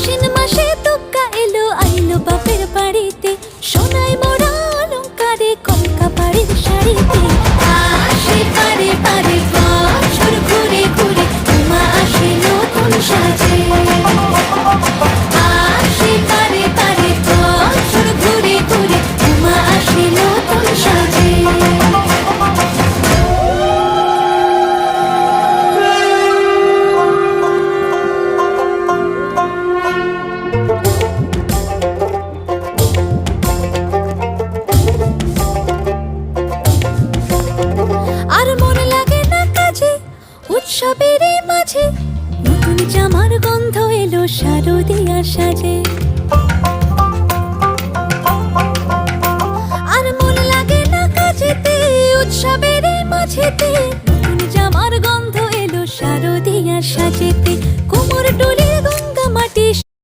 আশ্বিন মাসে তুক্কা এলো আইলো বাপের বাড়িতে, সোনায় মোড়া অলংকারে কলকা বাড়ির শাড়িতে। আসে পারে পারে বছর ঘুরে ঘুরে, উমা আসে নতুন সাজে। আসে পারে পারে বছর ঘুরে ঘুরে, উমা আসে নতুন সাজে। আর মন লাগে না কাজে উৎসবের মাঝে, নতুন জামার গন্ধ এলো শারদিয়া সাজে। আর মন লাগে না কাজেতে উৎসবের মাঝেতে, নতুন জামার গন্ধ এলো শারদিয়া সাজেতে।